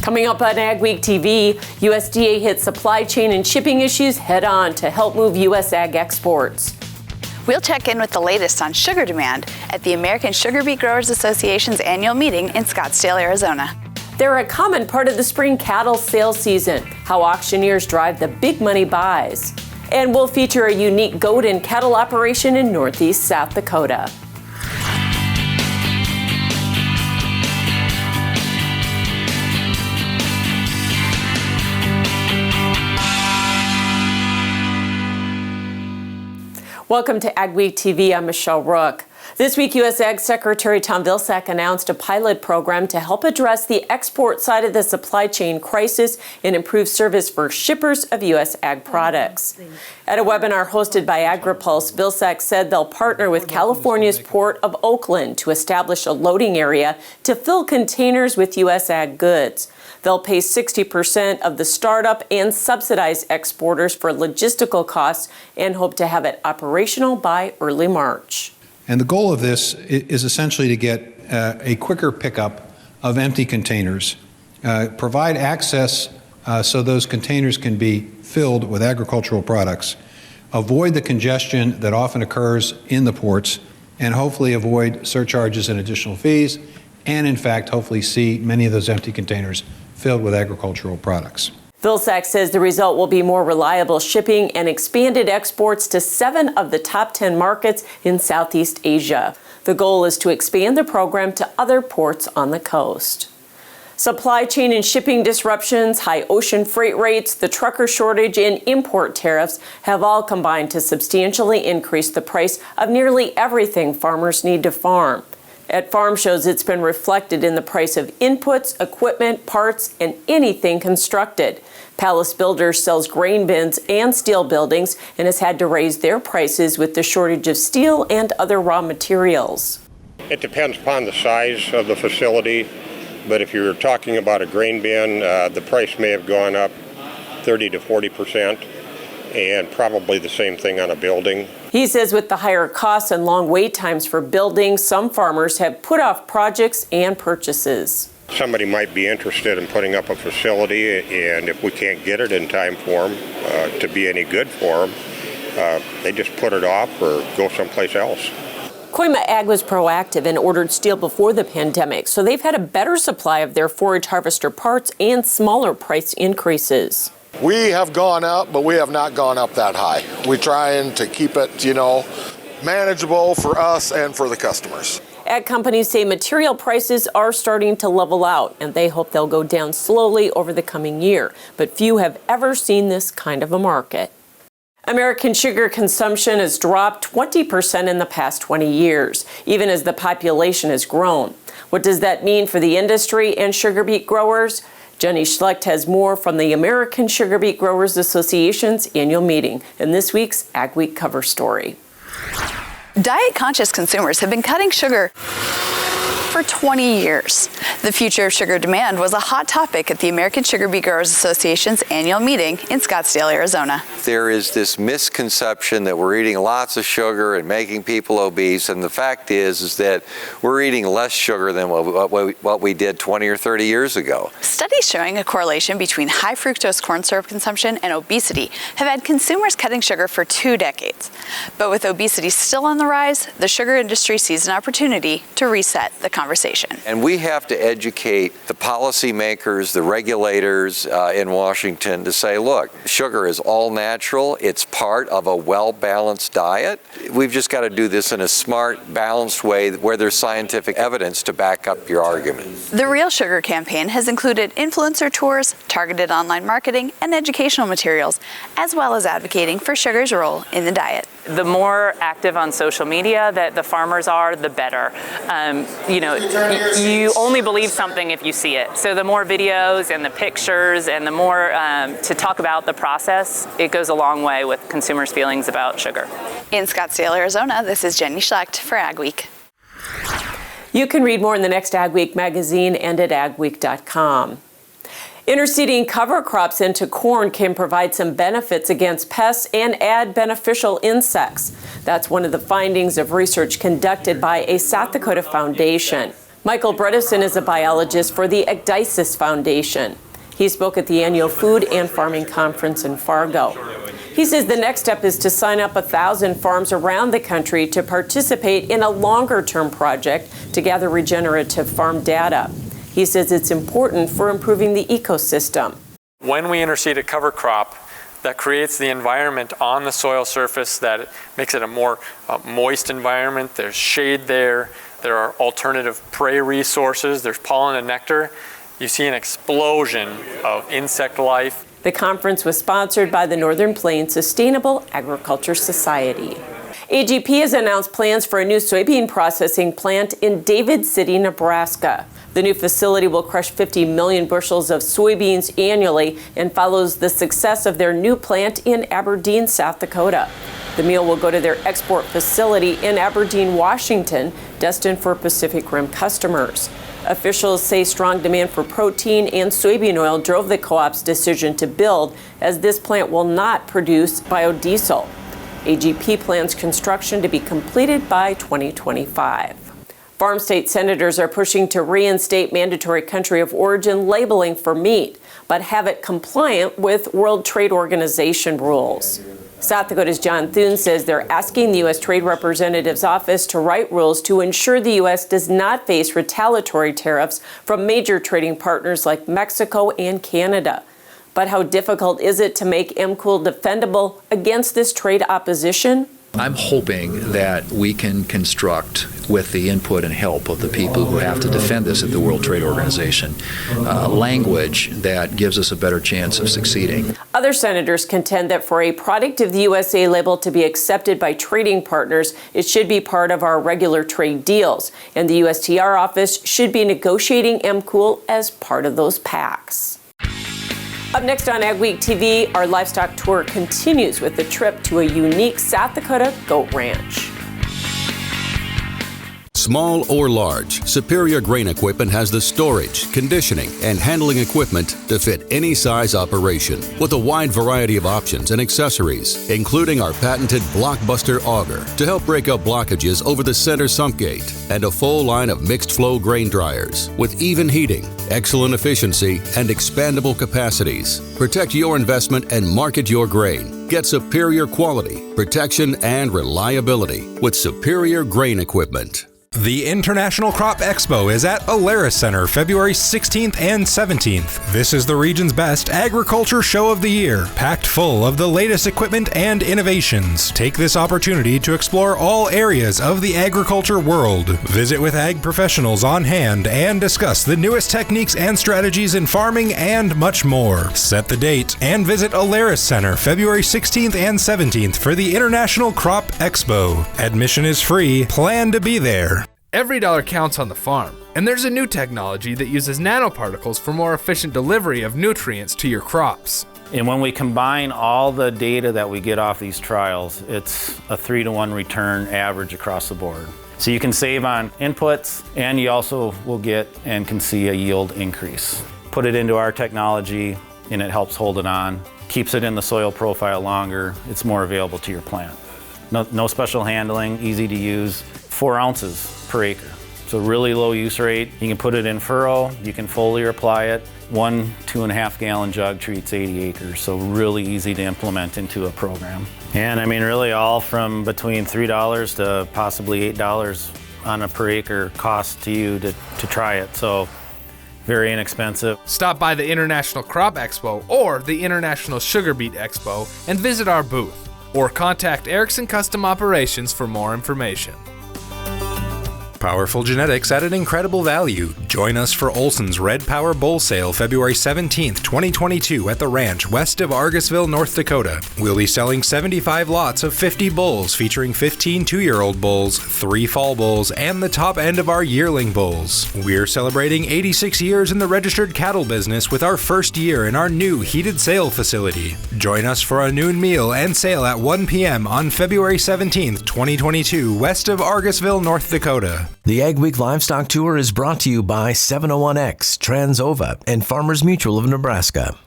Coming up on Ag Week TV, USDA hits supply chain and shipping issues head on to help move U.S. ag exports. We'll check in with the latest on sugar demand at the American Sugar Beet Growers Association's annual meeting in Scottsdale, Arizona. They're a common part of the spring cattle sales season, how auctioneers drive the big money buys. And we'll feature a unique goat and cattle operation in northeast South Dakota. Welcome to Ag Week TV. I'm Michelle Rook. This week, U.S. Ag Secretary Tom Vilsack announced a pilot program to help address the export side of the supply chain crisis and improve service for shippers of U.S. ag products. At a webinar hosted by AgriPulse, Vilsack said they'll partner with California's Port of Oakland to establish a loading area to fill containers with U.S. ag goods. They'll pay 60% of the startup and subsidize exporters for logistical costs and hope to have it operational by early March. And the goal of this is essentially to get a quicker pickup of empty containers, provide access so those containers can be filled with agricultural products, avoid the congestion that often occurs in the ports, and hopefully avoid surcharges and additional fees, and in fact, hopefully see many of those empty containers filled with agricultural products. Vilsack says the result will be more reliable shipping and expanded exports to 7 of the top 10 markets in Southeast Asia. The goal is to expand the program to other ports on the coast. Supply chain and shipping disruptions, high ocean freight rates, the trucker shortage, and import tariffs have all combined to substantially increase the price of nearly everything farmers need to farm. At farm shows, it's been reflected in the price of inputs, equipment, parts, and anything constructed. Palace Builders sells grain bins and steel buildings and has had to raise their prices with the shortage of steel and other raw materials. It depends upon the size of the facility, but if you're talking about a grain bin, the price may have gone up 30 to 40%, and probably the same thing on a building. He says with the higher costs and long wait times for buildings, some farmers have put off projects and purchases. Somebody might be interested in putting up a facility, and if we can't get it in time for them to be any good for them, they just put it off or go someplace else. Koima Ag was proactive and ordered steel before the pandemic, so they've had a better supply of their forage harvester parts and smaller price increases. We have gone up, but we have not gone up that high. We're trying to keep it, manageable for us and for the customers. Ag companies say material prices are starting to level out, and they hope they'll go down slowly over the coming year. But few have ever seen this kind of a market. American sugar consumption has dropped 20% in the past 20 years, even as the population has grown. What does that mean for the industry and sugar beet growers? Jenny Schlecht has more from the American Sugar Beet Growers Association's annual meeting in this week's Ag Week cover story. Diet-conscious consumers have been cutting sugar for 20 years. The future of sugar demand was a hot topic at the American Sugar Beet Growers Association's annual meeting in Scottsdale, Arizona. There is this misconception that we're eating lots of sugar and making people obese, and the fact is that we're eating less sugar than what we did 20 or 30 years ago. Studies showing a correlation between high fructose corn syrup consumption and obesity have had consumers cutting sugar for 2 decades. But with obesity still on the rise, the sugar industry sees an opportunity to reset the conversation. And we have to educate the policymakers, the regulators in Washington to say, look, sugar is all natural. It's part of a well-balanced diet. We've just got to do this in a smart, balanced way where there's scientific evidence to back up your argument. The Real Sugar campaign has included influencer tours, targeted online marketing, and educational materials, as well as advocating for sugar's role in the diet. The more active on social media that the farmers are, the better. You only believe something if you see it. So the more videos and the pictures and the more to talk about the process, it goes a long way with consumers' feelings about sugar. In Scottsdale, Arizona, this is Jenny Schlecht for Ag Week. You can read more in the next Ag Week magazine and at agweek.com. Interseeding cover crops into corn can provide some benefits against pests and add beneficial insects. That's one of the findings of research conducted by a South Dakota foundation. Michael Bredesen is a biologist for the Agdisis Foundation. He spoke at the annual Food and Farming Conference in Fargo. He says the next step is to sign up 1,000 farms around the country to participate in a longer-term project to gather regenerative farm data. He says it's important for improving the ecosystem. When we interseed a cover crop, that creates the environment on the soil surface that makes it a more moist environment. There's shade there. There are alternative prey resources. There's pollen and nectar. You see an explosion of insect life. The conference was sponsored by the Northern Plains Sustainable Agriculture Society. AGP has announced plans for a new soybean processing plant in David City, Nebraska. The new facility will crush 50 million bushels of soybeans annually and follows the success of their new plant in Aberdeen, South Dakota. The meal will go to their export facility in Aberdeen, Washington, destined for Pacific Rim customers. Officials say strong demand for protein and soybean oil drove the co-op's decision to build, as this plant will not produce biodiesel. AGP plans construction to be completed by 2025. Farm state senators are pushing to reinstate mandatory country of origin labeling for meat, but have it compliant with World Trade Organization rules. South Dakota's John Thune says they're asking the U.S. Trade Representative's office to write rules to ensure the U.S. does not face retaliatory tariffs from major trading partners like Mexico and Canada. But how difficult is it to make MCOOL defendable against this trade opposition? I'm hoping that we can construct, with the input and help of the people who have to defend this at the World Trade Organization, language that gives us a better chance of succeeding. Other senators contend that for a product of the USA label to be accepted by trading partners, it should be part of our regular trade deals, and the USTR office should be negotiating MCOOL as part of those pacts. Up next on AgWeek TV, our livestock tour continues with a trip to a unique South Dakota goat ranch. Small or large, Superior Grain Equipment has the storage, conditioning, and handling equipment to fit any size operation, with a wide variety of options and accessories, including our patented Blockbuster auger to help break up blockages over the center sump gate, and a full line of mixed flow grain dryers with even heating, excellent efficiency, and expandable capacities. Protect your investment and market your grain. Get superior quality, protection, and reliability with Superior Grain Equipment. The International Crop Expo is at Alaris Center February 16th and 17th. This is the region's best agriculture show of the year, packed full of the latest equipment and innovations. Take this opportunity to explore all areas of the agriculture world. Visit with ag professionals on hand and discuss the newest techniques and strategies in farming and much more. Set the date and visit Alaris Center February 16th and 17th for the International Crop Expo. Admission is free. Plan to be there. Every dollar counts on the farm, and there's a new technology that uses nanoparticles for more efficient delivery of nutrients to your crops. And when we combine all the data that we get off these trials, it's a 3-to-1 return average across the board. So you can save on inputs, and you also will get and can see a yield increase. Put it into our technology, and it helps hold it on, keeps it in the soil profile longer, it's more available to your plant. No special handling, easy to use, 4 ounces per acre. So really low use rate. You can put it in furrow, you can foliar apply it. 1 2.5 gallon jug treats 80 acres, so really easy to implement into a program. And I mean really all from between $3 to possibly $8 on a per acre cost to you to try it, so very inexpensive. Stop by the International Crop Expo or the International Sugar Beet Expo and visit our booth, or contact Erickson Custom Operations for more information. Powerful genetics at an incredible value. Join us for Olson's Red Power Bull Sale February 17th, 2022 at the ranch west of Argusville, North Dakota. We'll be selling 75 lots of 50 bulls featuring 15 2-year-old bulls, 3 fall bulls, and the top end of our yearling bulls. We're celebrating 86 years in the registered cattle business with our first year in our new heated sale facility. Join us for a noon meal and sale at 1 p.m. on February 17th, 2022 west of Argusville, North Dakota. The AgWeek Livestock Tour is brought to you by 701X, Transova, and Farmers Mutual of Nebraska.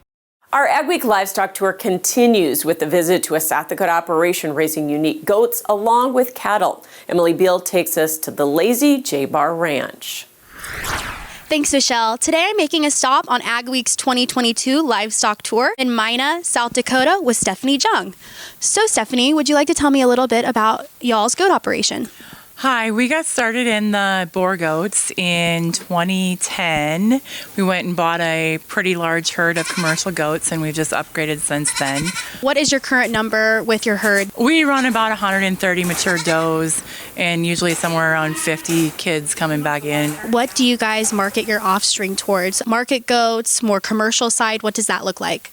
Our AgWeek Livestock Tour continues with a visit to a South Dakota operation raising unique goats along with cattle. Emily Beal takes us to the Lazy J Bar Ranch. Thanks, Michelle. Today I'm making a stop on AGWEEK's 2022 Livestock Tour in Mina, South Dakota with Stephanie Jung. So Stephanie, would you like to tell me a little bit about y'all's goat operation? Hi, we got started in the boar goats in 2010. We went and bought a pretty large herd of commercial goats, and we've just upgraded since then. What is your current number with your herd? We run about 130 mature does and usually somewhere around 50 kids coming back in. What do you guys market your offspring towards? Market goats, more commercial side, what does that look like?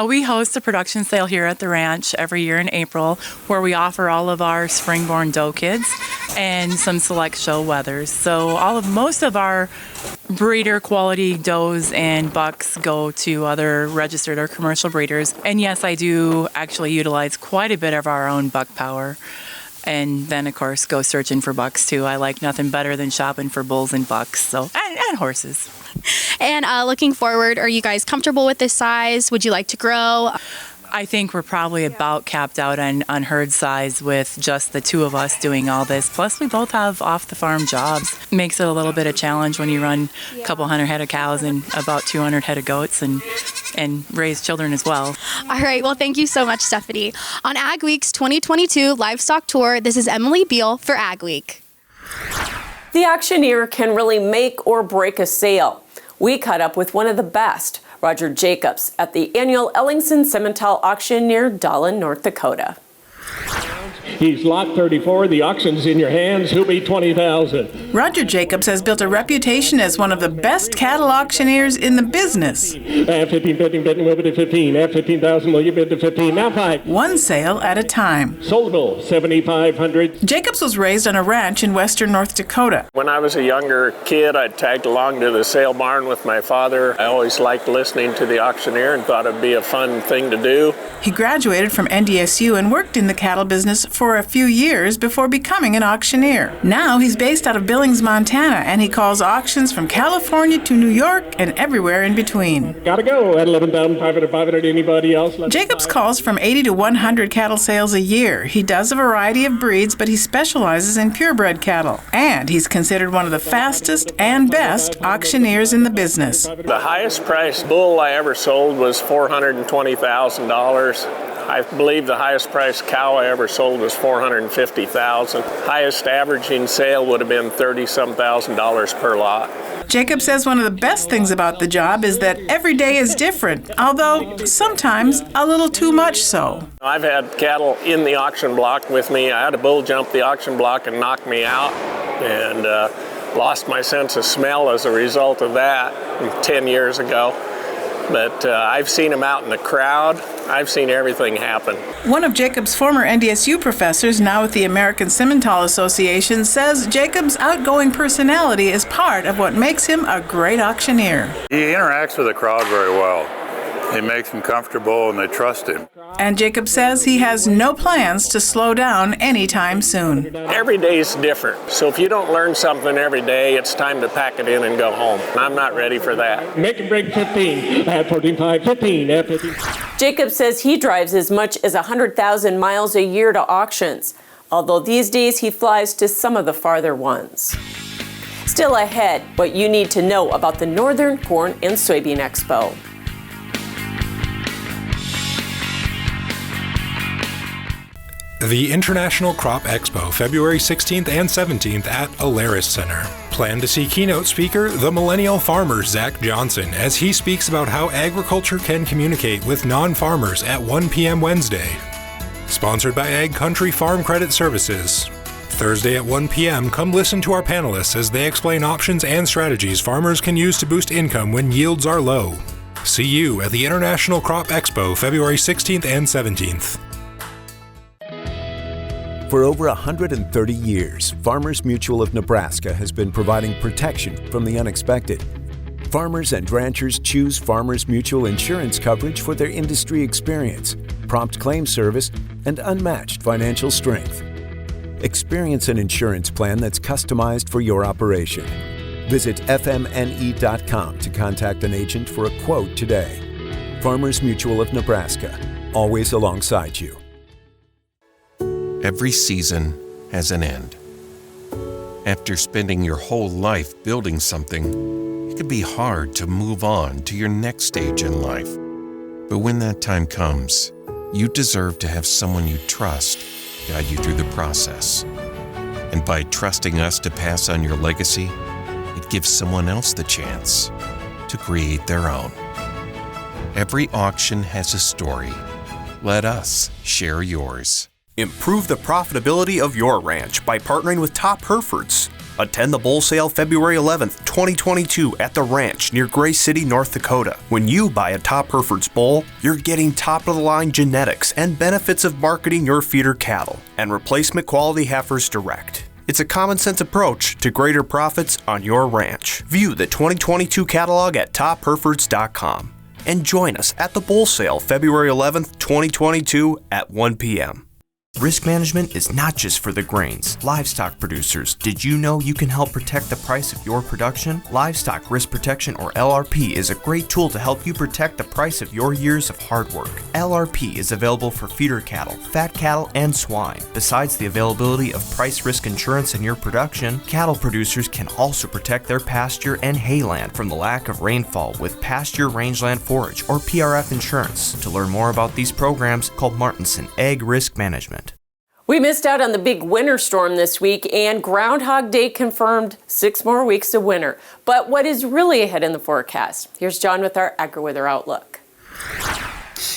We host a production sale here at the ranch every year in April where we offer all of our spring-born doe kids and some select show wethers. So most of our breeder quality does and bucks go to other registered or commercial breeders. And yes, I do actually utilize quite a bit of our own buck power. And then, of course, go searching for bucks, too. I like nothing better than shopping for bulls and bucks, and horses. And looking forward, are you guys comfortable with this size? Would you like to grow? I think we're probably about capped out on herd size with just the two of us doing all this. Plus, we both have off-the-farm jobs. Makes it a little bit of a challenge when you run a couple hundred head of cows and about 200 head of goats and raise children as well. All right, well, thank you so much, Stephanie. On AGWEEK's 2022 Livestock Tour, this is Emily Beal for AGWEEK. The auctioneer can really make or break a sale. We caught up with one of the best, Roger Jacobs, at the annual Ellingson Simmental auction near Dahlen, North Dakota. He's lot 34. The auction's in your hands. Who'll be 20,000? Roger Jacobs has built a reputation as one of the best cattle auctioneers in the business. 15, we'll bid to 15. At 15,000, will you bid to 15? Now 5. One sale at a time. Soldable, 7,500. Jacobs was raised on a ranch in western North Dakota. When I was a younger kid, I tagged along to the sale barn with my father. I always liked listening to the auctioneer and thought it'd be a fun thing to do. He graduated from NDSU and worked in the cattle business for a few years before becoming an auctioneer. Now he's based out of Billings, Montana, and he calls auctions from California to New York and everywhere in between. Gotta go at 11,500. Anybody else? Jacobs calls from 80 to 100 cattle sales a year. He does a variety of breeds, but he specializes in purebred cattle. And he's considered one of the fastest and best auctioneers in the business. The highest priced bull I ever sold was $420,000. I believe the highest priced cow I ever sold was $450,000. Highest averaging sale would have been $30-some thousand per lot. Jacob says one of the best things about the job is that every day is different, although sometimes a little too much so. I've had cattle in the auction block with me. I had a bull jump the auction block and knock me out, and lost my sense of smell as a result of that 10 years ago. But I've seen him out in the crowd. I've seen everything happen. One of Jacob's former NDSU professors, now with the American Simmental Association, says Jacob's outgoing personality is part of what makes him a great auctioneer. He interacts with the crowd very well. He makes them comfortable and they trust him. And Jacob says he has no plans to slow down anytime soon. Every day is different. So if you don't learn something every day, it's time to pack it in and go home. I'm not ready for that. Make and break 15 at 14.5, 15 at 15. Jacob says he drives as much as 100,000 miles a year to auctions, although these days he flies to some of the farther ones. Still ahead, what you need to know about the Northern Corn and Soybean Expo. The International Crop Expo, February 16th and 17th at Alaris Center. Plan to see keynote speaker, the millennial farmer Zach Johnson, as he speaks about how agriculture can communicate with non-farmers at 1 p.m. Wednesday. Sponsored by Ag Country Farm Credit Services. Thursday at 1 p.m., come listen to our panelists as they explain options and strategies farmers can use to boost income when yields are low. See you at the International Crop Expo, February 16th and 17th. For over 130 years, Farmers Mutual of Nebraska has been providing protection from the unexpected. Farmers and ranchers choose Farmers Mutual insurance coverage for their industry experience, prompt claim service, and unmatched financial strength. Experience an insurance plan that's customized for your operation. Visit fmne.com to contact an agent for a quote today. Farmers Mutual of Nebraska, always alongside you. Every season has an end. After spending your whole life building something, it can be hard to move on to your next stage in life. But when that time comes, you deserve to have someone you trust guide you through the process. And by trusting us to pass on your legacy, it gives someone else the chance to create their own. Every auction has a story. Let us share yours. Improve the profitability of your ranch by partnering with Top Herefords. Attend the bull sale February 11th, 2022 at the ranch near Gray City, North Dakota. When you buy a Top Herefords bull, you're getting top-of-the-line genetics and benefits of marketing your feeder cattle and replacement quality heifers direct. It's a common-sense approach to greater profits on your ranch. View the 2022 catalog at topherefords.com and join us at the bull sale February 11th, 2022 at 1 p.m. Risk management is not just for the grains. Livestock producers, did you know you can help protect the price of your production? Livestock Risk Protection, or LRP, is a great tool to help you protect the price of your years of hard work. LRP is available for feeder cattle, fat cattle, and swine. Besides the availability of price risk insurance in your production, cattle producers can also protect their pasture and hayland from the lack of rainfall with Pasture Rangeland Forage, or PRF insurance. To learn more about these programs, call Martinson Ag Risk Management. We missed out on the big winter storm this week, and Groundhog Day confirmed 6 more weeks of winter. But what is really ahead in the forecast? Here's John with our Agri-weather outlook.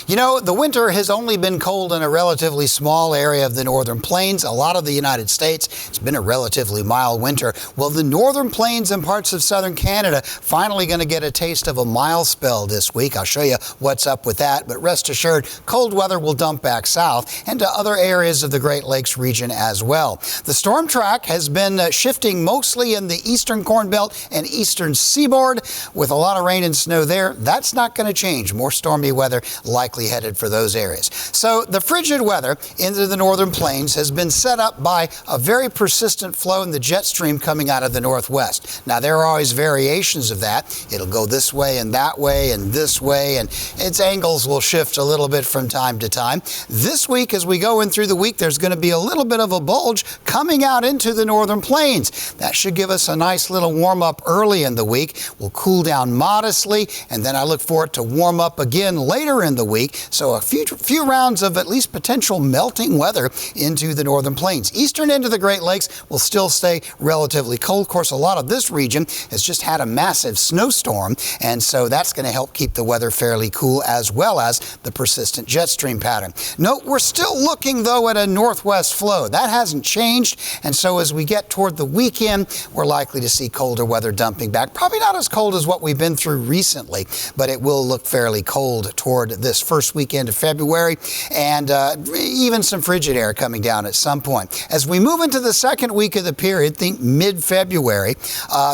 You know, the winter has only been cold in a relatively small area of the northern plains. A lot of the United States, it's been a relatively mild winter. Well, the northern plains and parts of southern Canada finally going to get a taste of a mild spell this week. I'll show you what's up with that. But rest assured, cold weather will dump back south and to other areas of the Great Lakes region as well. The storm track has been shifting mostly in the eastern Corn Belt and eastern seaboard with a lot of rain and snow there. That's not going to change. More stormy weather likely headed for those areas. So the frigid weather into the northern plains has been set up by a very persistent flow in the jet stream coming out of the northwest. Now, there are always variations of that. It'll go this way and that way and this way, and its angles will shift a little bit from time to time. This week, as we go in through the week, there's going to be a little bit of a bulge coming out into the northern plains. That should give us a nice little warm up early in the week. We'll cool down modestly, and then I look for it to warm up again later in the week. So a few rounds of at least potential melting weather into the northern plains. Eastern end of the Great Lakes will still stay relatively cold. Of course, a lot of this region has just had a massive snowstorm, and so that's going to help keep the weather fairly cool, as well as the persistent jet stream pattern. Note, we're still looking, though, at a northwest flow. That hasn't changed, and so as we get toward the weekend, we're likely to see colder weather dumping back. Probably not as cold as what we've been through recently, but it will look fairly cold toward this first weekend of February, and even some frigid air coming down at some point. As we move into the second week of the period, think mid-February,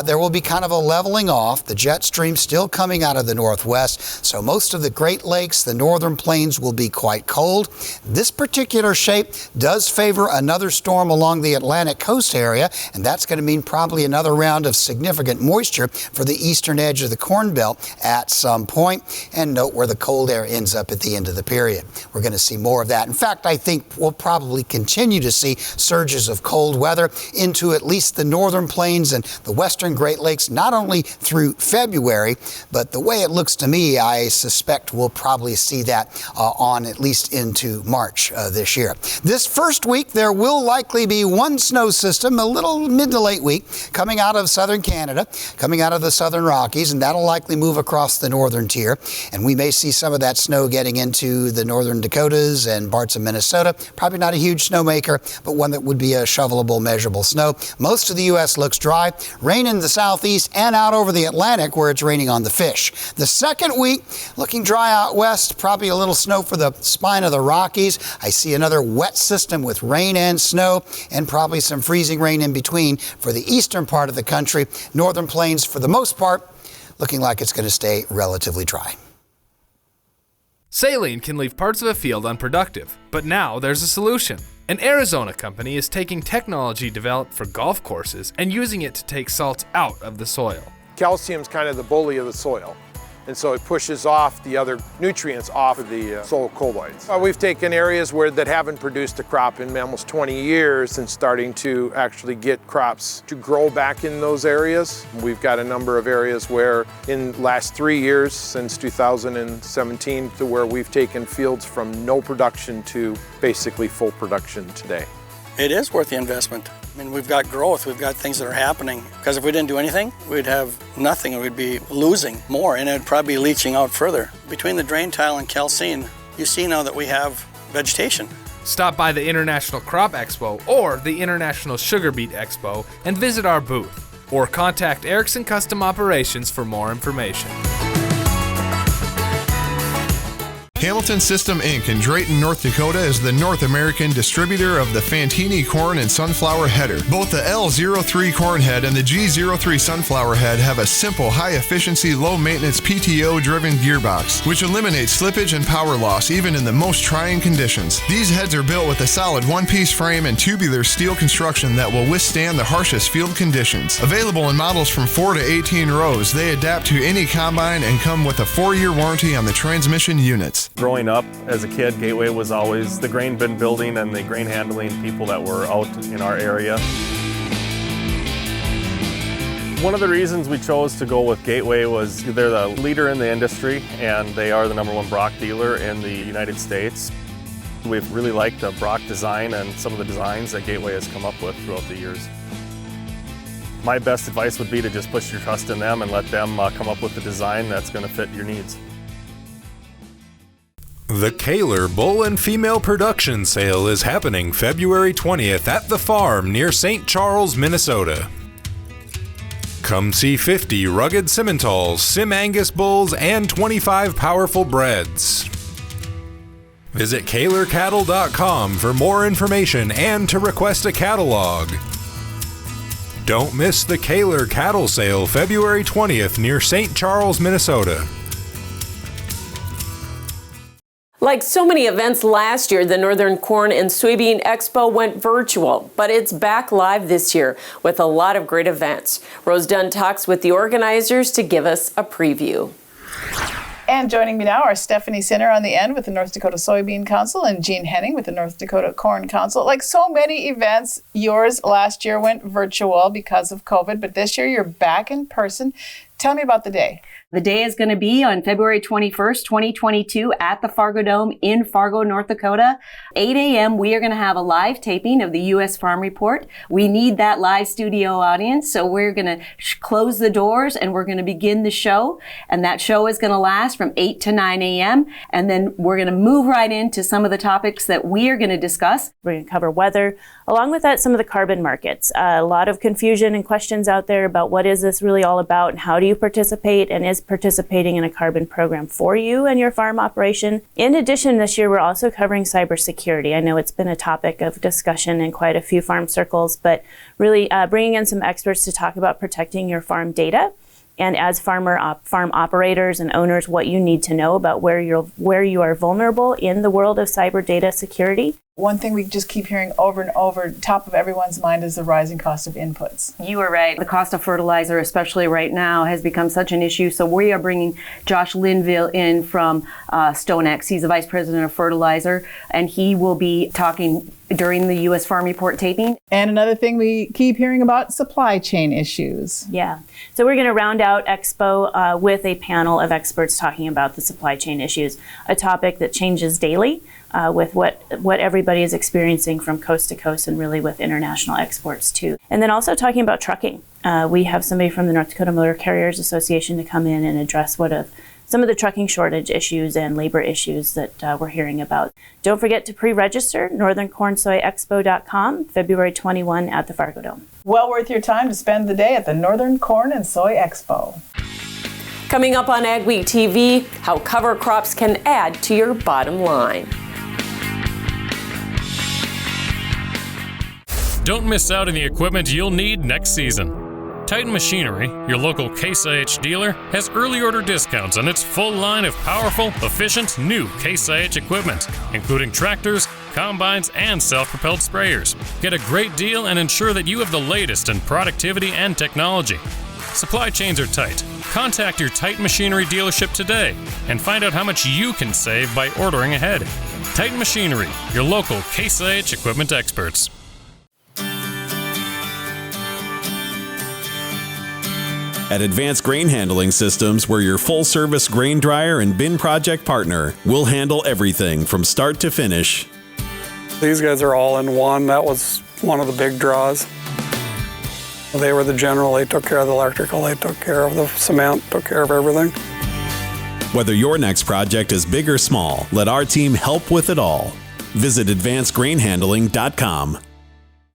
there will be kind of a leveling off. The jet stream still coming out of the northwest, so most of the Great Lakes, the northern plains, will be quite cold. This particular shape does favor another storm along the Atlantic coast area, and that's going to mean probably another round of significant moisture for the eastern edge of the Corn Belt at some point. And note where the cold air ends up at the end of the period. We're going to see more of that. In fact, I think we'll probably continue to see surges of cold weather into at least the northern plains and the western Great Lakes, not only through February, but the way it looks to me, I suspect we'll probably see that on at least into March this year. This first week, there will likely be one snow system, a little mid to late week, coming out of southern Canada, coming out of the southern Rockies, and that'll likely move across the northern tier. And we may see some of that snow getting into the northern Dakotas and parts of Minnesota. Probably not a huge snowmaker, but one that would be a shovelable, measurable snow. Most of the U.S. looks dry. Rain in the southeast and out over the Atlantic where it's raining on the fish. The second week, looking dry out west, probably a little snow for the spine of the Rockies. I see another wet system with rain and snow, and probably some freezing rain in between for the eastern part of the country. Northern plains, for the most part, looking like it's going to stay relatively dry. Saline can leave parts of a field unproductive, but now there's a solution. An Arizona company is taking technology developed for golf courses and using it to take salts out of the soil. Calcium's kind of the bully of the soil. and so it pushes off the other nutrients off of the soil colloids. We've taken areas that haven't produced a crop in almost 20 years and starting to actually get crops to grow back in those areas. We've got a number of areas where in the last 3 years, since 2017, to where we've taken fields from no production to basically full production today. It is worth the investment. I mean, we've got growth, we've got things that are happening. Because if we didn't do anything, we'd have nothing, and we'd be losing more, and it'd probably be leaching out further. Between the drain tile and calcine, you see now that we have vegetation. Stop by the International Crop Expo or the International Sugar Beet Expo and visit our booth, or contact Erickson Custom Operations for more information. Hamilton System Inc. in Drayton, North Dakota is the North American distributor of the Fantini corn and sunflower header. Both the L03 corn head and the G03 sunflower head have a simple, high-efficiency, low-maintenance PTO-driven gearbox, which eliminates slippage and power loss even in the most trying conditions. These heads are built with a solid one-piece frame and tubular steel construction that will withstand the harshest field conditions. Available in models from 4 to 18 rows, they adapt to any combine and come with a 4-year warranty on the transmission units. Growing up as a kid, Gateway was always the grain bin building and the grain handling people that were out in our area. One of the reasons we chose to go with Gateway was they're the leader in the industry and they are the #1 Brock dealer in the United States. We've really liked the Brock design and some of the designs that Gateway has come up with throughout the years. My best advice would be to just put your trust in them and let them come up with the design that's going to fit your needs. The Kaler Bull and Female Production Sale is happening February 20th at the farm near St. Charles, Minnesota. Come see 50 rugged Simmentals, Sim Angus bulls, and 25 powerful breds. Visit KalerCattle.com for more information and to request a catalog. Don't miss the Kaler Cattle Sale February 20th near St. Charles, Minnesota. Like so many events last year, the Northern Corn and Soybean Expo went virtual, but it's back live this year with a lot of great events. Rose Dunn talks with the organizers to give us a preview. And joining me now are Stephanie Sinner on the end with the North Dakota Soybean Council and Jean Henning with the North Dakota Corn Council. Like so many events, yours last year went virtual because of COVID, but this year you're back in person. Tell me about the day. The day is going to be on February 21st, 2022 at the Fargo Dome in Fargo, North Dakota. 8 a.m. we are going to have a live taping of the U.S. Farm Report. We need that live studio audience, so we're going to close the doors and we're going to begin the show. And that show is going to last from 8 to 9 a.m. And then we're going to move right into some of the topics that we are going to discuss. We're going to cover weather, along with that some of the carbon markets. A lot of confusion and questions out there about what is this really all about and how do you participate, and is participating in a carbon program for you and your farm operation. In addition, this year we're also covering cybersecurity. I know it's been a topic of discussion in quite a few farm circles, but really bringing in some experts to talk about protecting your farm data, and as farm operators and owners, what you need to know about where you are vulnerable in the world of cyber data security. One thing we just keep hearing over and over, top of everyone's mind, is the rising cost of inputs. You are right. The cost of fertilizer, especially right now, has become such an issue. So we are bringing Josh Linville in from StoneX. He's the Vice President of Fertilizer, and he will be talking during the U.S. Farm Report taping. And another thing we keep hearing about, supply chain issues. Yeah. So we're going to round out Expo with a panel of experts talking about the supply chain issues, a topic that changes daily. With what everybody is experiencing from coast to coast, and really with international exports too. And then also talking about trucking. We have somebody from the North Dakota Motor Carriers Association to come in and address some of the trucking shortage issues and labor issues that we're hearing about. Don't forget to pre-register, northerncornsoyexpo.com, February 21 at the Fargo Dome. Well worth your time to spend the day at the Northern Corn and Soy Expo. Coming up on AgWeek TV, how cover crops can add to your bottom line. Don't miss out on the equipment you'll need next season. Titan Machinery, your local Case IH dealer, has early order discounts on its full line of powerful, efficient, new Case IH equipment, including tractors, combines, and self-propelled sprayers. Get a great deal and ensure that you have the latest in productivity and technology. Supply chains are tight. Contact your Titan Machinery dealership today and find out how much you can save by ordering ahead. Titan Machinery, your local Case IH equipment experts. At Advanced Grain Handling Systems, we're your full-service grain dryer and bin project partner. We'll handle everything from start to finish. These guys are all in one. That was one of the big draws. They were the general. They took care of the electrical. They took care of the cement, took care of everything. Whether your next project is big or small, let our team help with it all. Visit advancedgrainhandling.com.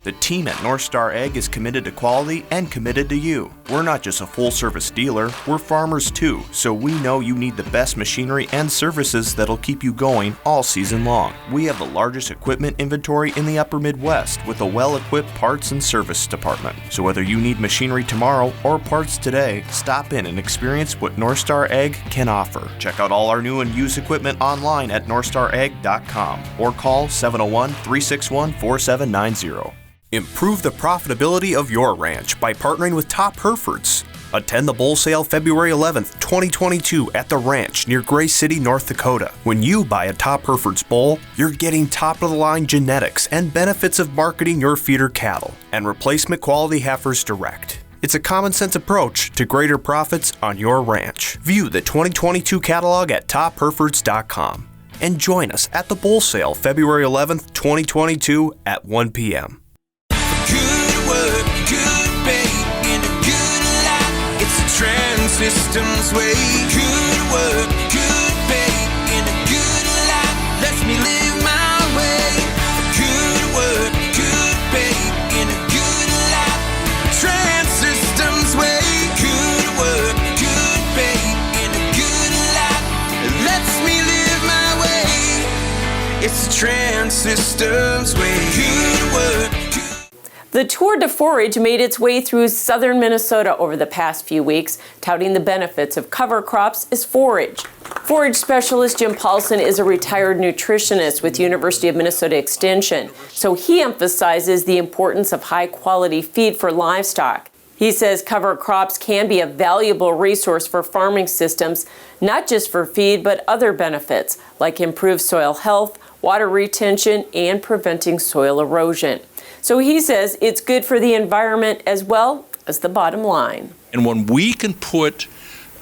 The team at North Star Ag is committed to quality and committed to you. We're not just a full-service dealer, we're farmers too, so we know you need the best machinery and services that'll keep you going all season long. We have the largest equipment inventory in the upper Midwest with a well-equipped parts and service department. So whether you need machinery tomorrow or parts today, stop in and experience what North Star Ag can offer. Check out all our new and used equipment online at northstarag.com or call 701-361-4790. Improve the profitability of your ranch by partnering with Top Herefords. Attend the bull sale February 11th, 2022 at the ranch near Gray City, North Dakota. When you buy a Top Herefords bull, you're getting top-of-the-line genetics and benefits of marketing your feeder cattle and replacement quality heifers direct. It's a common-sense approach to greater profits on your ranch. View the 2022 catalog at topherefords.com and join us at the bull sale February 11th, 2022 at 1 p.m. Work, good pay, in a good life. It's the Trans Systems way. Good work, good pay, in a good life. Lets me live my way. Good work, good pay, in a good life. Trans Systems way. Good work, good pay, in a good life. Lets me live my way. It's the Trans Systems way. Good work. The Tour de Forage made its way through southern Minnesota over the past few weeks, touting the benefits of cover crops as forage. Forage specialist Jim Paulson is a retired nutritionist with University of Minnesota Extension, so he emphasizes the importance of high-quality feed for livestock. He says cover crops can be a valuable resource for farming systems, not just for feed, but other benefits, like improved soil health, water retention, and preventing soil erosion. So he says it's good for the environment as well as the bottom line. And when we can put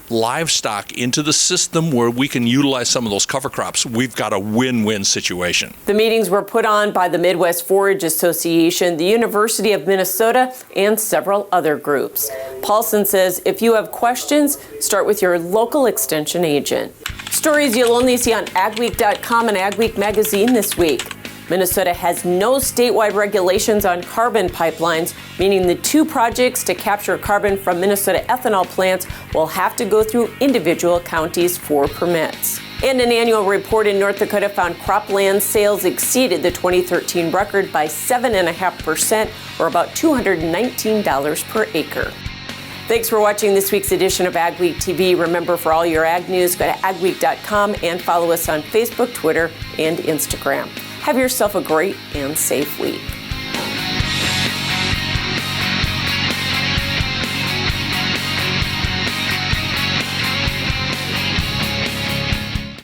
livestock into the system where we can utilize some of those cover crops, we've got a win-win situation. The meetings were put on by the Midwest Forage Association, the University of Minnesota, and several other groups. Paulson says if you have questions, start with your local extension agent. Stories you'll only see on AgWeek.com and AgWeek magazine this week. Minnesota has no statewide regulations on carbon pipelines, meaning the two projects to capture carbon from Minnesota ethanol plants will have to go through individual counties for permits. And an annual report in North Dakota found cropland sales exceeded the 2013 record by 7.5%, or about $219 per acre. Thanks for watching this week's edition of AgWeek TV. Remember, for all your ag news, go to agweek.com and follow us on Facebook, Twitter, and Instagram. Have yourself a great and safe week.